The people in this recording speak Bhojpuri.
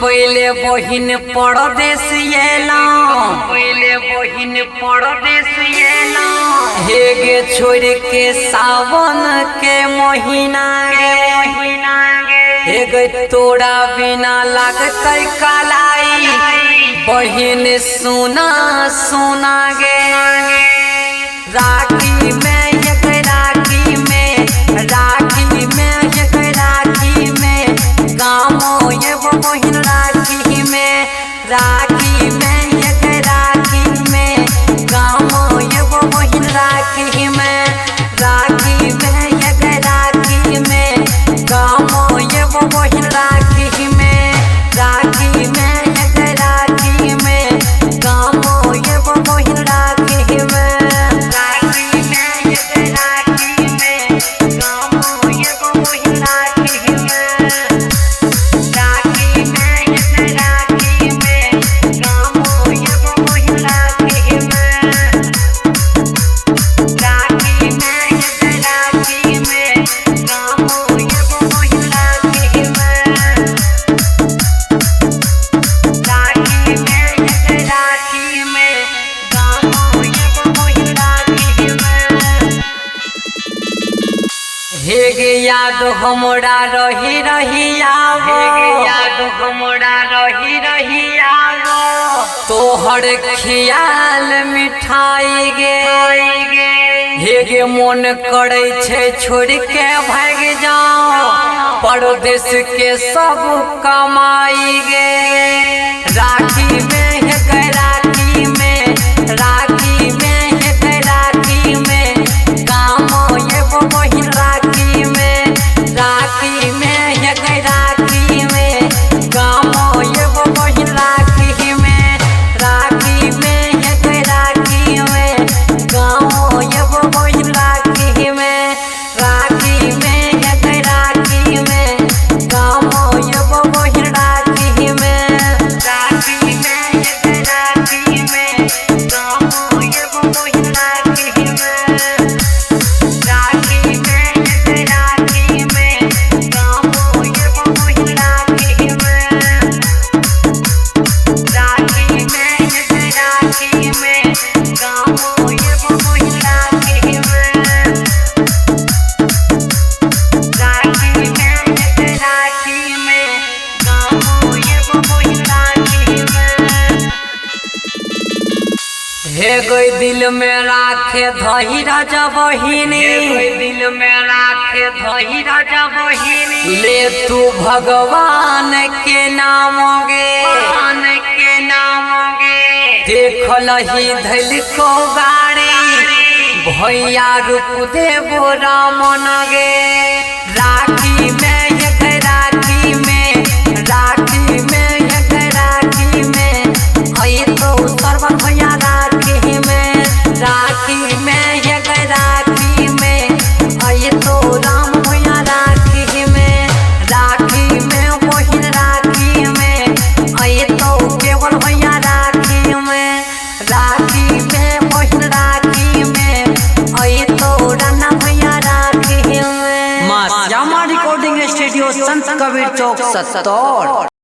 पहले बहिन परदेश एला पहले बहिन परदेश एला हे गे छोड़ के सावन के महीना हे गे तोरा बिना लगतै कलाई बहिन सुना सुना गे राखी में एक राखी में राखी में एक राखी में गामो ये वो बहिन राखी में राखी में एक राखी में गामो ये वो बहिन राखी में राखी में एक राखी में गामो ये वो बहिन राखी में राखी में एक राखी में गामो ये वो बहिन राखी में राखी में एक राखी में गामो ये वो बहिन राखी में राखी में एक राखी में गामो ये वो बहिन राखी में राखी में एक राखी में गामो ये वो बहिन राखी में राखी में एक राखी में गामो ये वो बहिन राखी में हे गे याद हमरा रही रही आवो हे गे याद हमरा रही रही आवो तोहर खियाल मिठाई गे हे गे मन करे छे छोड़ के भाग जाओ परदेश के सब कमाई गे राखी में एक राखी में राखी में एक राखी में गामो ये वो बहिन राखी में राखी में एक राखी में गामो ये वो बहिन राखी में राखी में एक राखी में गामो ये वो बहिन राखी में राखी में एक राखी में गामो ये वो बहिन राखी में राखी में एक राखी में गामो ये वो बहिन राखी में राखी में एक राखी में गामो ये वो बहिन राखी में राखी में एक राखी में गामो ये वो बहिन राखी में राखी में एक राखी में गामो ये वो बहिन राखी में हे कोई दिल में राखे धही राजा बहिनी कोई दिल में राखे धही राजा बहिनी ले तू भगवान के नाम गे देख लही धैल को गाड़ी भैया रूपदेव रामन गे राखी में एक राखी में राखी में एक राखी में आई तो सरवन भैया राखी में राखी में एक राखी में आई तो राम भैया राखी में राखी में बहिन राखी में आई तो केवल भैया राखी में राखी में बहिन राखी में आई तो राना भैया राखी में श्यामा रिकॉर्डिंग स्टूडियो संत कबीर चौक 70।